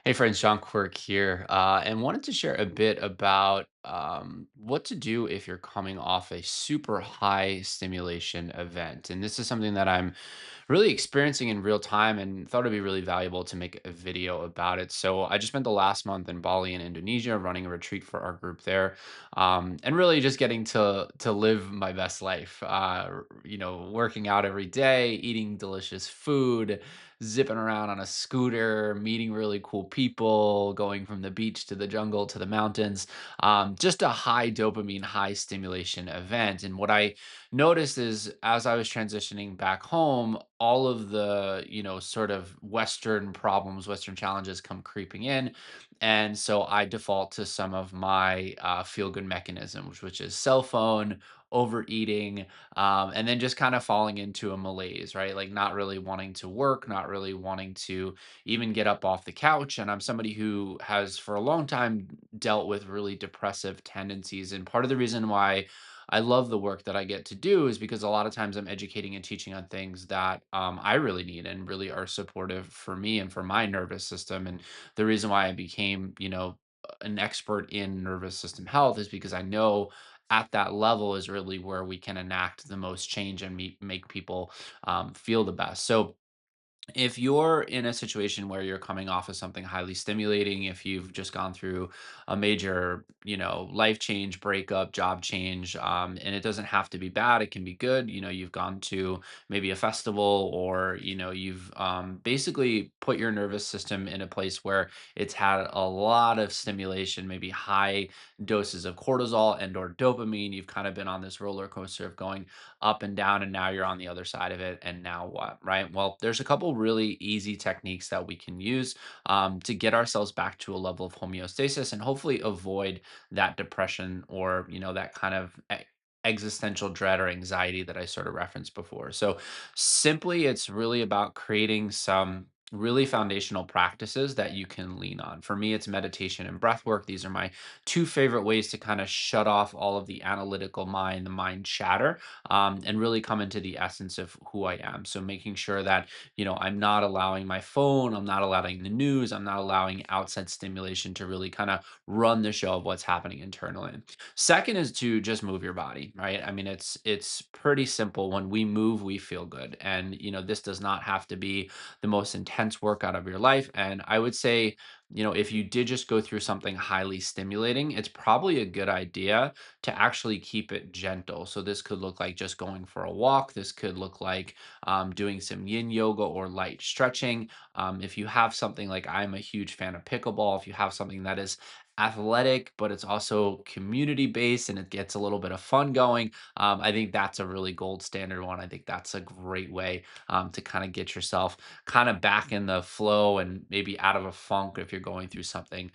Hey friends, John Quirk here, and wanted to share a bit about what to do if you're coming off a super high stimulation event. And this is something that I'm really experiencing in real time and thought it'd be really valuable to make a video about it. So I just spent the last month in Bali in Indonesia running a retreat for our group there, and really just getting to live my best life. Working out every day, eating delicious food, zipping around on a scooter, meeting really cool people, going from the beach to the jungle to the mountains. Just a high dopamine, high stimulation event. And what I noticed is as I was transitioning back home, all of the, sort of Western problems, Western challenges come creeping in. And so I default to some of my feel good mechanisms, which is cell phone, overeating, and then just kind of falling into a malaise, right? Like not really wanting to work, not really wanting to even get up off the couch. And I'm somebody who has for a long time dealt with really depressive tendencies. And part of the reason why I love the work that I get to do is because a lot of times I'm educating and teaching on things that I really need and really are supportive for me and for my nervous system. And the reason why I became, an expert in nervous system health is because I know at that level is really where we can enact the most change and make people feel the best. So if you're in a situation where you're coming off of something highly stimulating, if you've just gone through a major, life change, breakup, job change, and it doesn't have to be bad, it can be good. You've gone to maybe a festival, or you've basically put your nervous system in a place where it's had a lot of stimulation, maybe high doses of cortisol and or dopamine. You've kind of been on this roller coaster of going up and down, and now you're on the other side of it, and now what, right? Well, there's a couple really easy techniques that we can use to get ourselves back to a level of homeostasis and hopefully avoid that depression, or that kind of existential dread or anxiety that I sort of referenced before. So simply, it's really about creating some really foundational practices that you can lean on. For me, it's meditation and breath work. These are my two favorite ways to kind of shut off all of the analytical mind, the mind chatter, and really come into the essence of who I am. So making sure that, I'm not allowing my phone, I'm not allowing the news, I'm not allowing outside stimulation to really kind of run the show of what's happening internally. Second is to just move your body, right? I mean, it's pretty simple. When we move, we feel good. And, this does not have to be the most intense workout of your life. And I would say, if you did just go through something highly stimulating, it's probably a good idea to actually keep it gentle. So this could look like just going for a walk. This could look like doing some yin yoga or light stretching. If you have something like, I'm a huge fan of pickleball, if you have something that is athletic, but it's also community based and it gets a little bit of fun going, I think that's a really gold standard one. I think that's a great way to kind of get yourself kind of back in the flow and maybe out of a funk if you're going through something,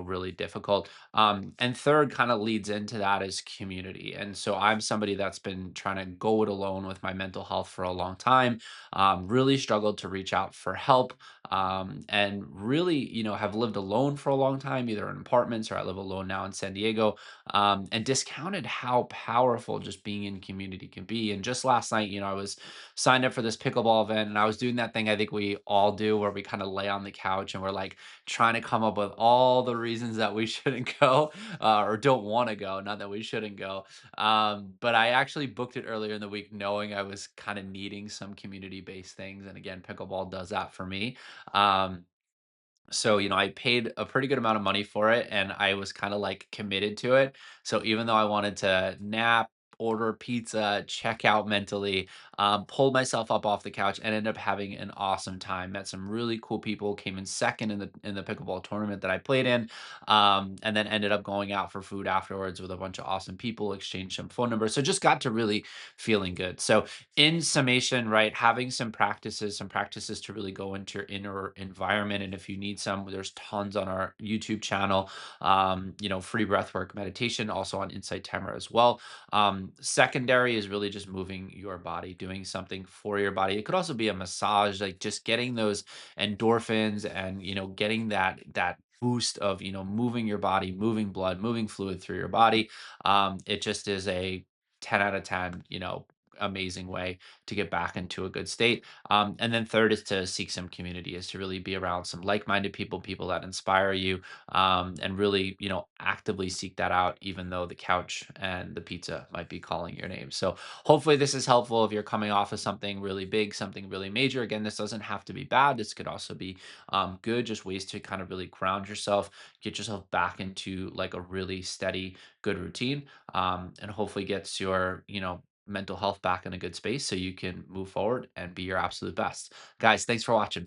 really difficult. And third kind of leads into that is community. And so I'm somebody that's been trying to go it alone with my mental health for a long time, really struggled to reach out for help, and really, have lived alone for a long time, either in apartments, or I live alone now in San Diego, and discounted how powerful just being in community can be. And just last night, I was signed up for this pickleball event, and I was doing that thing I think we all do where we kind of lay on the couch and we're like trying to come up with all the reasons that we shouldn't go, or don't want to go, not that we shouldn't go. But I actually booked it earlier in the week knowing I was kind of needing some community based things. And again, pickleball does that for me. Um, so, I paid a pretty good amount of money for it, and I was kind of like committed to it. So even though I wanted to nap, order pizza, check out mentally, pulled myself up off the couch and ended up having an awesome time. Met some really cool people, came in second in the pickleball tournament that I played in, and then ended up going out for food afterwards with a bunch of awesome people, exchanged some phone numbers. So just got to really feeling good. So in summation, right, having some practices to really go into your inner environment. And if you need some, there's tons on our YouTube channel, free breathwork meditation, also on Insight Timer as well. Secondary is really just moving your body, doing something for your body. It could also be a massage, like just getting those endorphins and, getting that boost of, moving your body, moving blood, moving fluid through your body. It just is a 10 out of 10, amazing way to get back into a good state. And then third is to seek some community, is to really be around some like-minded people, people that inspire you, and really, actively seek that out, even though the couch and the pizza might be calling your name. So hopefully this is helpful if you're coming off of something really big, something really major. Again, this doesn't have to be bad. This could also be good, just ways to kind of really ground yourself, get yourself back into like a really steady, good routine, and hopefully gets your, mental health back in a good space so you can move forward and be your absolute best. Guys, thanks for watching.